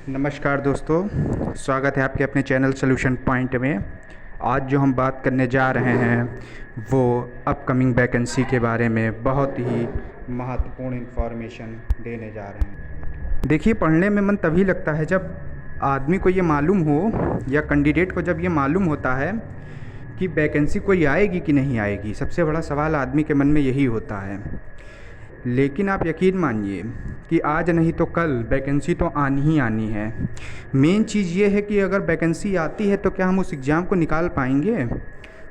नमस्कार दोस्तों, स्वागत है आपके अपने चैनल सोल्यूशन पॉइंट में। आज जो हम बात करने जा रहे हैं वो अपकमिंग वैकेंसी के बारे में बहुत ही महत्वपूर्ण इन्फॉर्मेशन देने जा रहे हैं। देखिए, पढ़ने में मन तभी लगता है जब आदमी को ये मालूम हो या कैंडिडेट को जब ये मालूम होता है कि वैकेंसी कोई आएगी कि नहीं आएगी। सबसे बड़ा सवाल आदमी के मन में यही होता है। लेकिन आप यकीन मानिए कि आज नहीं तो कल वैकेंसी तो आनी ही आनी है। मेन चीज़ ये है कि अगर वैकेंसी आती है तो क्या हम उस एग्ज़ाम को निकाल पाएंगे,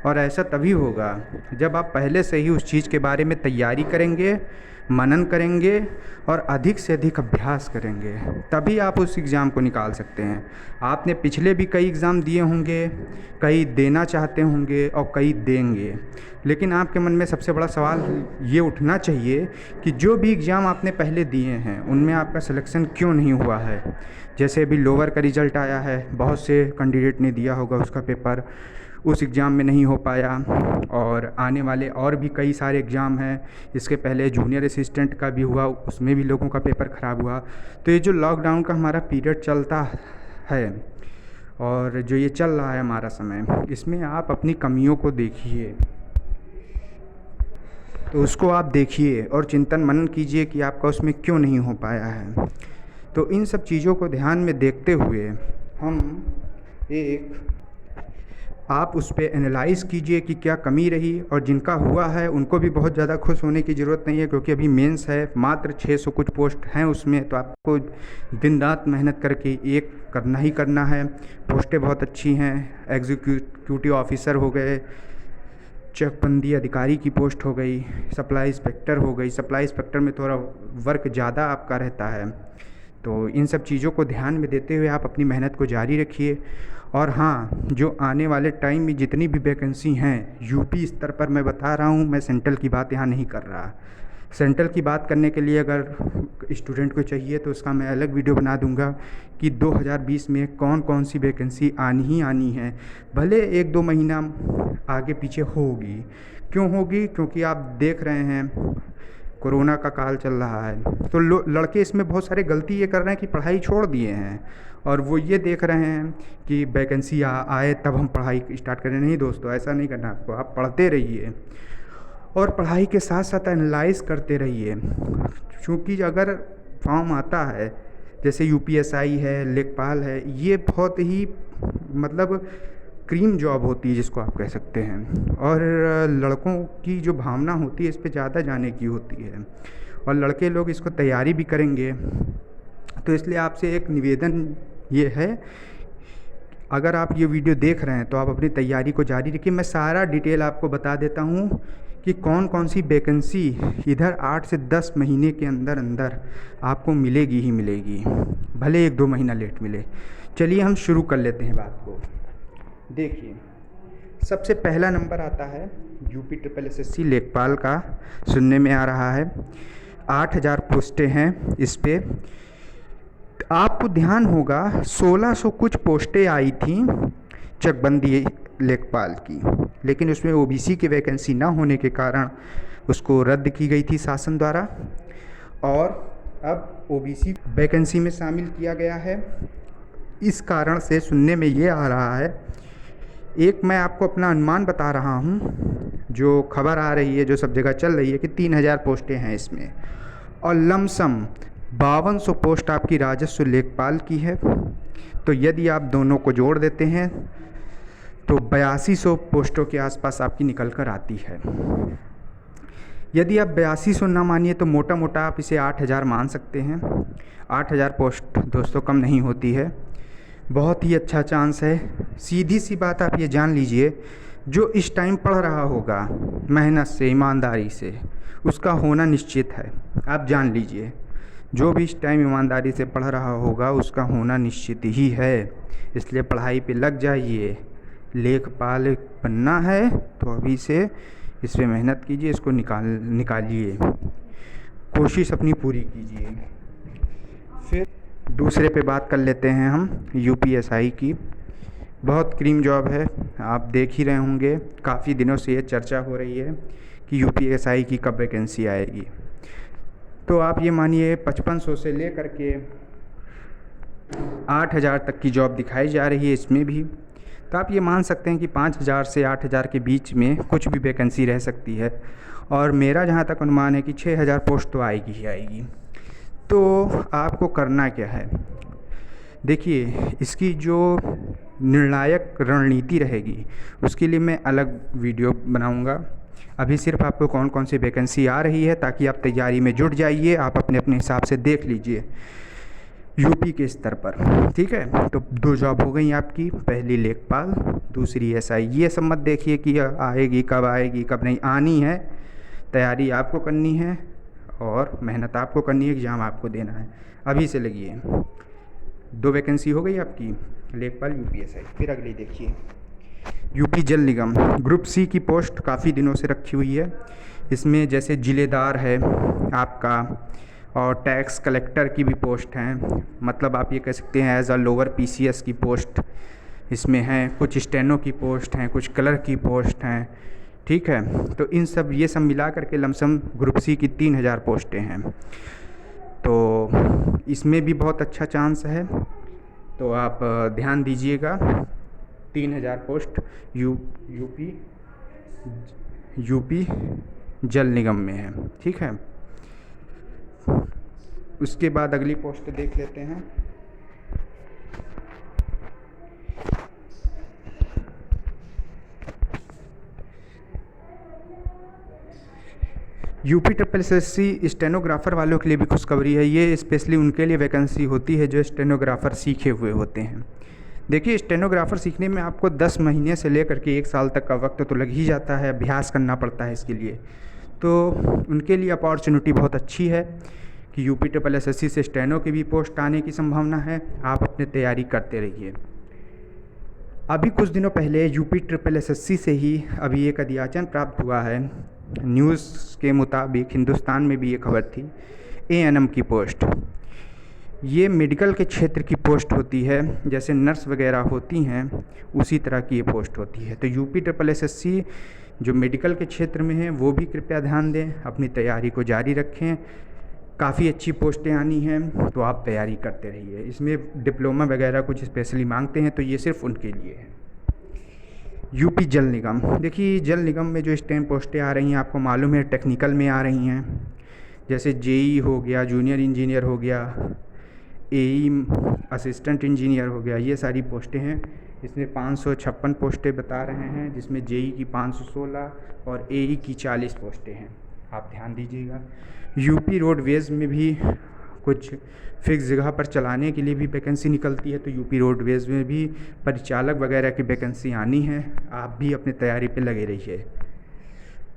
और ऐसा तभी होगा जब आप पहले से ही उस चीज़ के बारे में तैयारी करेंगे, मनन करेंगे और अधिक से अधिक अभ्यास करेंगे, तभी आप उस एग्ज़ाम को निकाल सकते हैं। आपने पिछले भी कई एग्ज़ाम दिए होंगे, कई देना चाहते होंगे और कई देंगे, लेकिन आपके मन में सबसे बड़ा सवाल ये उठना चाहिए कि जो भी एग्ज़ाम आपने पहले दिए हैं उनमें आपका सिलेक्शन क्यों नहीं हुआ है। जैसे अभी लोअर का रिज़ल्ट आया है, बहुत से कैंडिडेट ने दिया होगा उसका पेपर, उस एग्ज़ाम में नहीं हो पाया। और आने वाले और भी कई सारे एग्ज़ाम हैं। इसके पहले जूनियर असिस्टेंट का भी हुआ, उसमें भी लोगों का पेपर ख़राब हुआ। तो ये जो लॉकडाउन का हमारा पीरियड चलता है और जो ये चल रहा है हमारा समय, इसमें आप अपनी कमियों को देखिए, तो उसको आप देखिए और चिंतन मनन कीजिए कि आपका उसमें क्यों नहीं हो पाया है। तो इन सब चीज़ों को ध्यान में देखते हुए आप उस पर एनालाइज़ कीजिए कि क्या कमी रही, और जिनका हुआ है उनको भी बहुत ज़्यादा खुश होने की ज़रूरत नहीं है, क्योंकि अभी मेंस है, मात्र 600 कुछ पोस्ट हैं उसमें। तो आपको दिन रात मेहनत करके एक करना ही करना है। पोस्टें बहुत अच्छी हैं, एग्जीक्यूटिव ऑफिसर हो गए, चकबंदी अधिकारी की पोस्ट हो गई, सप्लाई इंस्पेक्टर हो गई। सप्लाई इंस्पेक्टर में थोड़ा वर्क ज़्यादा आपका रहता है। तो इन सब चीज़ों को ध्यान में देते हुए आप अपनी मेहनत को जारी रखिए। और हाँ, जो आने वाले टाइम में जितनी भी वैकेंसी हैं यूपी स्तर पर, मैं बता रहा हूँ, मैं सेंट्रल की बात यहाँ नहीं कर रहा। सेंट्रल की बात करने के लिए अगर स्टूडेंट को चाहिए तो उसका मैं अलग वीडियो बना दूंगा कि 2020 में कौन कौन सी वैकेंसी आनी ही आनी है। भले 1-2 महीना आगे पीछे होगी। क्यों होगी? क्योंकि आप देख रहे हैं कोरोना का काल चल रहा है, तो लड़के इसमें बहुत सारे गलती ये कर रहे हैं कि पढ़ाई छोड़ दिए हैं, और वो ये देख रहे हैं कि वैकेंसी आए तब हम पढ़ाई स्टार्ट करें। नहीं दोस्तों, ऐसा नहीं करना आपको। आप पढ़ते रहिए और पढ़ाई के साथ साथ एनालाइज करते रहिए, क्योंकि अगर फॉर्म आता है जैसे यूपीएसआई है, लेखपाल है, ये बहुत ही मतलब क्रीम जॉब होती है जिसको आप कह सकते हैं। और लड़कों की जो भावना होती है इस पे ज़्यादा जाने की होती है, और लड़के लोग इसको तैयारी भी करेंगे। तो इसलिए आपसे एक निवेदन ये है, अगर आप ये वीडियो देख रहे हैं तो आप अपनी तैयारी को जारी रखिए। मैं सारा डिटेल आपको बता देता हूँ कि कौन कौन सी वैकेंसी इधर 8 से 10 महीने के अंदर अंदर आपको मिलेगी ही मिलेगी, भले 1-2 महीना लेट मिले। चलिए हम शुरू कर लेते हैं बात को। देखिए, सबसे पहला नंबर आता है यूपी ट्रिपल एसएससी लेखपाल का, सुनने में आ रहा है 8000 पोस्टें हैं इस पे। आपको ध्यान होगा 1600 कुछ पोस्टें आई थी चकबंदी लेखपाल की, लेकिन उसमें ओबीसी की वैकेंसी ना होने के कारण उसको रद्द की गई थी शासन द्वारा, और अब ओबीसी वैकेंसी में शामिल किया गया है। इस कारण से सुनने में ये आ रहा है, एक मैं आपको अपना अनुमान बता रहा हूँ, जो खबर आ रही है, जो सब जगह चल रही है, कि 3000 पोस्टें हैं इसमें, और लमसम 5200 पोस्ट आपकी राजस्व लेखपाल की है। तो यदि आप दोनों को जोड़ देते हैं तो 8200 पोस्टों के आसपास आपकी निकल कर आती है। यदि आप 8200 ना मानिए तो मोटा मोटा आप इसे 8000 मान सकते हैं। 8000 पोस्ट दोस्तों कम नहीं होती है, बहुत ही अच्छा चांस है। सीधी सी बात आप ये जान लीजिए, जो इस टाइम पढ़ रहा होगा मेहनत से, ईमानदारी से, उसका होना निश्चित है। आप जान लीजिए, जो भी इस टाइम ईमानदारी से पढ़ रहा होगा उसका होना निश्चित ही है। इसलिए पढ़ाई पे लग जाइए। लेखपाल बनना है तो अभी से इस पर मेहनत कीजिए, इसको निकालिए, कोशिश अपनी पूरी कीजिए। फिर दूसरे पे बात कर लेते हैं हम यूपीएसआई की। बहुत क्रीम जॉब है, आप देख ही रहे होंगे, काफ़ी दिनों से ये चर्चा हो रही है कि यूपीएसआई की कब वैकेंसी आएगी। तो आप ये मानिए 5500 से ले करके 8,000 तक की जॉब दिखाई जा रही है इसमें भी। तो आप ये मान सकते हैं कि 5,000 से 8,000 के बीच में कुछ भी वैकेंसी रह सकती है, और मेरा जहाँ तक अनुमान है कि 6,000 पोस्ट तो आएगी ही आएगी। तो आपको करना क्या है, देखिए इसकी जो निर्णायक रणनीति रहेगी उसके लिए मैं अलग वीडियो बनाऊंगा। अभी सिर्फ आपको कौन कौन सी वैकेंसी आ रही है ताकि आप तैयारी में जुट जाइए, आप अपने अपने हिसाब से देख लीजिए यूपी के स्तर पर, ठीक है। तो 2 जॉब हो गई आपकी, पहली लेखपाल, दूसरी एसआई। ये सब मत देखिए कि आएगी कब नहीं, आनी है, तैयारी आपको करनी है और मेहनत आपको करनी है, एग्ज़ाम आपको देना है, अभी से लगिए। 2 वैकेंसी हो गई आपकी, लेखपाल यूपीएसआई। फिर अगली देखिए, यूपी जल निगम ग्रुप सी की पोस्ट काफ़ी दिनों से रखी हुई है। इसमें जैसे जिलेदार है आपका, और टैक्स कलेक्टर की भी पोस्ट हैं, मतलब आप ये कह सकते हैं एज अ लोअर पीसीएस की पोस्ट इसमें हैं, कुछ स्टेनो की पोस्ट हैं, कुछ क्लर्क की पोस्ट हैं, ठीक है। तो इन सब ये सब मिला करके लमसम ग्रुप सी की 3,000 पोस्टें हैं। तो इसमें भी बहुत अच्छा चांस है, तो आप ध्यान दीजिएगा। 3,000 पोस्ट यूपी जल निगम में है, ठीक है। उसके बाद अगली पोस्ट देख लेते हैं। यूपी ट्रिपल एसएससी स्टेनोग्राफ़र वालों के लिए भी खुशखबरी है। ये स्पेशली उनके लिए वैकेंसी होती है जो स्टेनोग्राफ़र सीखे हुए होते हैं। देखिए स्टेनोग्राफ़र सीखने में आपको 10 महीने से लेकर के 1 साल तक का वक्त तो लग ही जाता है, अभ्यास करना पड़ता है इसके लिए। तो उनके लिए अपॉर्चुनिटी बहुत अच्छी है कि यूपी ट्रिपल एसएससी से स्टेनो की भी पोस्ट आने की संभावना है। आप अपने तैयारी करते रहिए। अभी कुछ दिनों पहले यूपी ट्रिपल एसएससी से ही अभी एक अध्याचन प्राप्त हुआ है। न्यूज़ के मुताबिक हिंदुस्तान में भी ये खबर थी, एएनएम की पोस्ट। ये मेडिकल के क्षेत्र की पोस्ट होती है, जैसे नर्स वगैरह होती हैं उसी तरह की ये पोस्ट होती है। तो यूपी ट्रिपल एसएससी जो मेडिकल के क्षेत्र में है वो भी कृपया ध्यान दें, अपनी तैयारी को जारी रखें। काफ़ी अच्छी पोस्टें आनी हैं, तो आप तैयारी करते रहिए। इसमें डिप्लोमा वगैरह कुछ स्पेशली मांगते हैं, तो ये सिर्फ उनके लिए है। यूपी जल निगम, देखिए जल निगम में जो स्टेम पोस्टें आ रही हैं आपको मालूम है टेक्निकल में आ रही हैं, जैसे जेई हो गया, जूनियर इंजीनियर हो गया, एई असिस्टेंट इंजीनियर हो गया, ये सारी पोस्टें हैं। इसमें 556 पोस्टें बता रहे हैं, जिसमें जेई की 516 और एई की 40 पोस्टें हैं। आप ध्यान दीजिएगा। यूपी रोडवेज़ में भी कुछ फिक्स जगह पर चलाने के लिए भी वैकेंसी निकलती है, तो यूपी रोडवेज़ में भी परिचालक वगैरह की वैकेंसी आनी है। आप भी अपनी तैयारी पे लगे रहिए।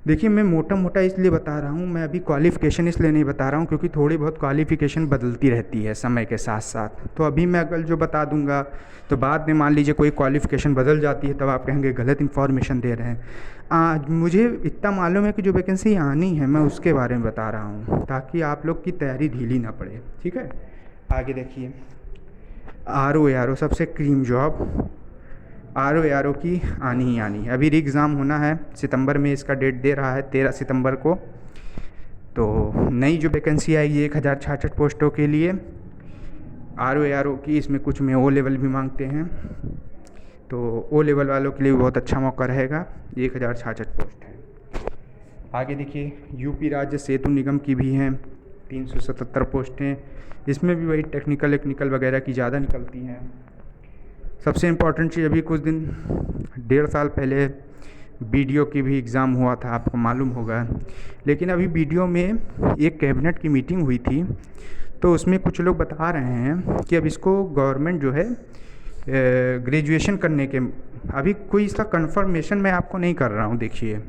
देखिए मैं मोटा मोटा इसलिए बता रहा हूँ, मैं अभी क्वालिफ़िकेशन इसलिए नहीं बता रहा हूँ क्योंकि थोड़ी बहुत क्वालिफ़िकेशन बदलती रहती है समय के साथ साथ। तो अभी मैं अगर जो बता दूँगा तो बाद में मान लीजिए कोई क्वालिफ़िकेशन बदल जाती है, तब आप कहेंगे गलत इन्फॉर्मेशन दे रहे हैं। मुझे इतना मालूम है कि जो वैकेंसी आनी है मैं उसके बारे में बता रहा हूँ, ताकि आप लोग की तैयारी ढीली ना पड़े, ठीक है। आगे देखिए, आरओ सबसे क्रीम जॉब, आरओ की आनी ही आनी है। अभी री एग्ज़ाम होना है सितंबर में, इसका डेट दे रहा है 13 सितंबर को। तो नई जो वैकेंसी आएगी 1066 पोस्टों के लिए आरओ की, इसमें कुछ में ओ लेवल भी मांगते हैं, तो ओ लेवल वालों के लिए बहुत अच्छा मौका रहेगा। 1066 पोस्ट है। आगे देखिए, यूपी राज्य सेतु निगम की भी हैं 377 पोस्टें। इसमें भी वही टेक्निकल वगैरह की ज़्यादा निकलती हैं। सबसे इम्पॉर्टेंट चीज़, अभी कुछ दिन 1.5 साल पहले बीडीओ की भी एग्ज़ाम हुआ था, आपको मालूम होगा। लेकिन अभी बीडीओ में एक कैबिनेट की मीटिंग हुई थी, तो उसमें कुछ लोग बता रहे हैं कि अब इसको गवर्नमेंट जो है ग्रेजुएशन करने के, अभी कोई इसका कन्फर्मेशन मैं आपको नहीं कर रहा हूँ। देखिए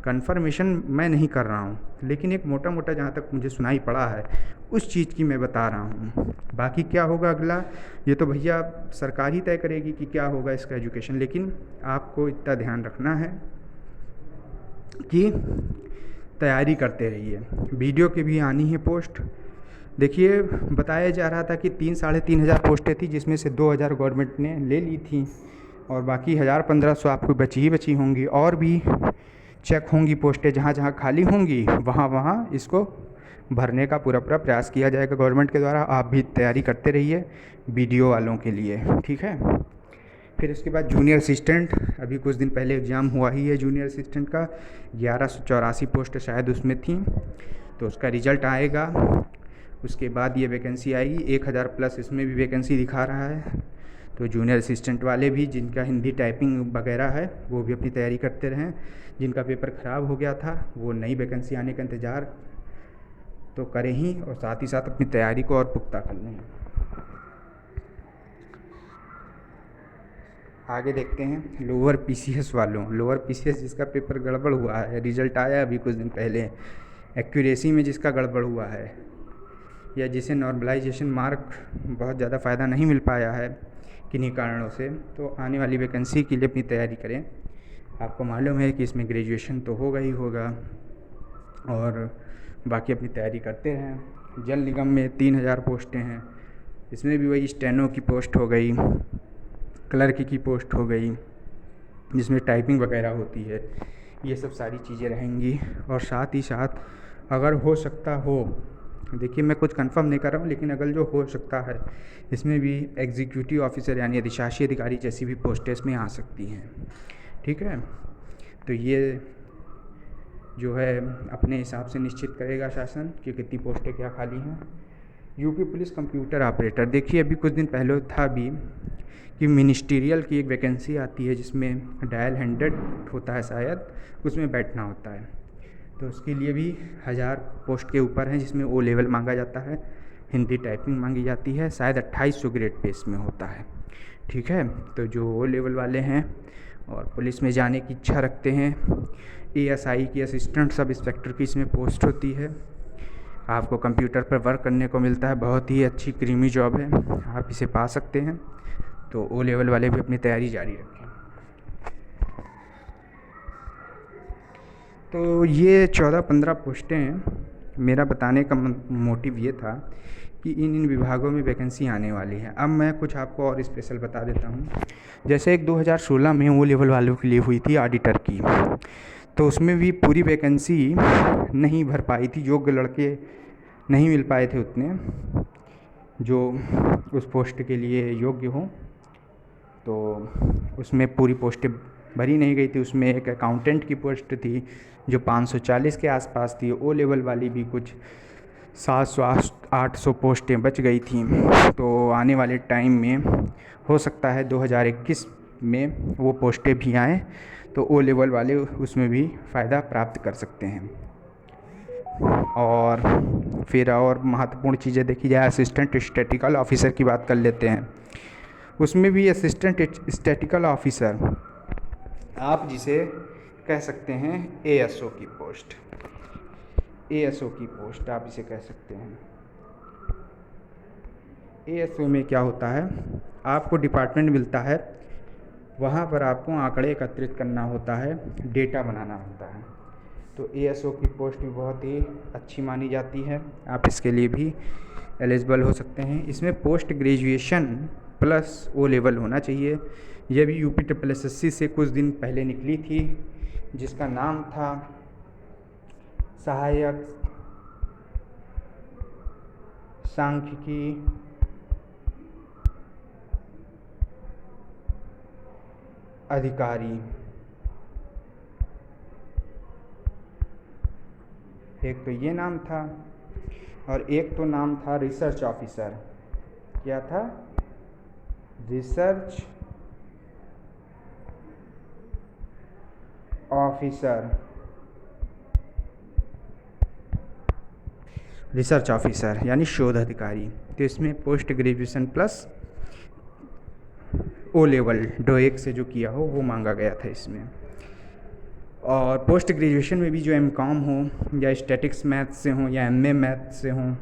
कन्फर्मेशन मैं नहीं कर रहा हूँ, लेकिन एक मोटा मोटा जहाँ तक मुझे सुनाई पड़ा है उस चीज़ की मैं बता रहा हूँ। बाकी क्या होगा अगला, ये तो भैया सरकार ही तय करेगी कि क्या होगा इसका एजुकेशन। लेकिन आपको इतना ध्यान रखना है कि तैयारी करते रहिए। वीडियो की भी आनी है पोस्ट। देखिए बताया जा रहा था कि 3-3.5 हज़ार पोस्टें थी, जिसमें से 2,000 गवर्नमेंट ने ले ली थी और बाकी 1,000-1,500 आपको बची ही बची होंगी। और भी चेक होंगी पोस्टें, जहाँ जहाँ खाली होंगी वहाँ वहाँ इसको भरने का पूरा प्रयास किया जाएगा गवर्नमेंट के द्वारा। आप भी तैयारी करते रहिए बीडीओ वालों के लिए, ठीक है। फिर उसके बाद जूनियर असिस्टेंट, अभी कुछ दिन पहले एग्ज़ाम हुआ ही है जूनियर असिस्टेंट का, 1184 पोस्ट शायद उसमें थी, तो उसका रिज़ल्ट आएगा। उसके बाद ये वैकेंसी आएगी, 1000 प्लस इसमें भी वैकेंसी दिखा रहा है। तो जूनियर असिस्टेंट वाले भी जिनका हिंदी टाइपिंग वगैरह है वो भी अपनी तैयारी करते रहें। जिनका पेपर ख़राब हो गया था वो नई वैकेंसी आने का इंतज़ार तो करें ही, और साथ ही साथ अपनी तैयारी को और पुख्ता कर लें। आगे देखते हैं लोअर पीसीएस वालों। लोअर पीसीएस जिसका पेपर गड़बड़ हुआ है, रिज़ल्ट आया अभी कुछ दिन पहले, एक्यूरेसी में जिसका गड़बड़ हुआ है, या जिसे नॉर्मलाइजेशन मार्क बहुत ज़्यादा फ़ायदा नहीं मिल पाया है किन्हीं कारणों से, तो आने वाली वैकेंसी के लिए अपनी तैयारी करें। आपको मालूम है कि इसमें ग्रेजुएशन तो होगा ही होगा, और बाकी अपनी तैयारी करते रहें। जल निगम में 3000 पोस्टें हैं, इसमें भी वही स्टेनो की पोस्ट हो गई, क्लर्क की पोस्ट हो गई, जिसमें टाइपिंग वगैरह होती है, ये सब सारी चीज़ें रहेंगी। और साथ ही साथ अगर हो सकता हो, देखिए मैं कुछ कंफर्म नहीं कर रहा हूँ, लेकिन अगर जो हो सकता है इसमें भी एग्जीक्यूटिव ऑफिसर यानी अधिशासी अधिकारी जैसी भी पोस्टें इसमें आ सकती हैं, ठीक है। तो ये जो है अपने हिसाब से निश्चित करेगा शासन कि कितनी पोस्टें क्या खाली हैं। यूपी पुलिस कंप्यूटर ऑपरेटर, देखिए अभी कुछ दिन पहले था भी कि मिनिस्ट्रियल की एक वैकेंसी आती है जिसमें डायल 100 होता है शायद, उसमें बैठना होता है, तो उसके लिए भी 1000 पोस्ट के ऊपर हैं, जिसमें ओ लेवल मांगा जाता है, हिंदी टाइपिंग मांगी जाती है, शायद 2800 ग्रेड पे इसमें होता है, ठीक है। तो जो ओ लेवल वाले हैं और पुलिस में जाने की इच्छा रखते हैं, एएसआई की असिस्टेंट सब इंस्पेक्टर की इसमें पोस्ट होती है, आपको कंप्यूटर पर वर्क करने को मिलता है, बहुत ही अच्छी क्रीमी जॉब है, आप इसे पा सकते हैं। तो ओ लेवल वाले भी अपनी तैयारी जारी रखें। तो ये 14-15 पोस्टें हैं। मेरा बताने का मोटिव ये था कि इन विभागों में वैकेंसी आने वाली है। अब मैं कुछ आपको और स्पेशल बता देता हूँ। जैसे एक 2016 में ओ लेवल वालों के लिए हुई थी ऑडिटर की, तो उसमें भी पूरी वैकेंसी नहीं भर पाई थी, योग्य लड़के नहीं मिल पाए थे उतने जो उस पोस्ट के लिए योग्य हों, तो उसमें पूरी पोस्टें भरी नहीं गई थी। उसमें एक अकाउंटेंट की पोस्ट थी जो 540 के आसपास थी, ओ लेवल वाली भी कुछ 700-800 पोस्टें बच गई थी। तो आने वाले टाइम में हो सकता है 2021 में वो पोस्टें भी आएँ, तो ओ लेवल वाले उसमें भी फ़ायदा प्राप्त कर सकते हैं। और फिर और महत्वपूर्ण चीज़ें देखी जाए, असिस्टेंट स्टैटिकल ऑफिसर की बात कर लेते हैं। उसमें भी असिस्टेंट स्टैटिकल ऑफिसर, आप जिसे कह सकते हैं एएसओ की पोस्ट, एएसओ की पोस्ट आप इसे कह सकते हैं। एएसओ में क्या होता है, आपको डिपार्टमेंट मिलता है, वहाँ पर आपको आंकड़े एकत्रित करना होता है, डेटा बनाना होता है। तो एएसओ की पोस्ट भी बहुत ही अच्छी मानी जाती है, आप इसके लिए भी एलिजिबल हो सकते हैं। इसमें post graduation plus O level होना चाहिए। यह भी UPSSC से कुछ दिन पहले निकली थी, जिसका नाम था सहायक सांख्यिकी अधिकारी। एक तो ये नाम था और एक तो नाम था रिसर्च ऑफिसर। क्या था? रिसर्च ऑफिसर, रिसर्च ऑफिसर यानी शोध अधिकारी। तो इसमें post graduation plus O level DOEACC से जो किया हो वो मांगा गया था इसमें। और पोस्ट ग्रेजुएशन में भी जो MCOM हो या स्टैटिक्स मैथ से हो या MA मैथ से हो,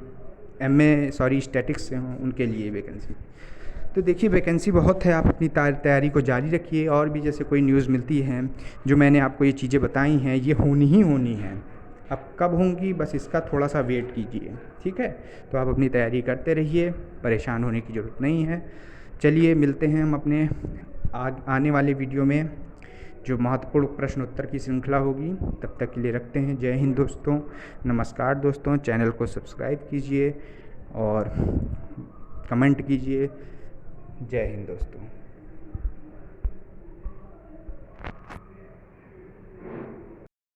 स्टैटिक्स से हो, उनके लिए वैकेंसी। तो देखिए वैकेंसी बहुत है, आप अपनी तैयारी को जारी रखिए। और भी जैसे कोई न्यूज़ मिलती है, जो मैंने आपको ये चीज़ें बताई हैं, ये होनी ही होनी है। अब कब होंगी, बस इसका थोड़ा सा वेट कीजिए, ठीक है। तो आप अपनी तैयारी करते रहिए, परेशान होने की ज़रूरत नहीं है। चलिए मिलते हैं हम अपने आने वाले वीडियो में जो महत्वपूर्ण प्रश्न उत्तर की श्रृंखला होगी। तब तक के लिए रखते हैं। जय हिंद दोस्तों, नमस्कार दोस्तों। चैनल को सब्सक्राइब कीजिए और कमेंट कीजिए। जय हिंद दोस्तों।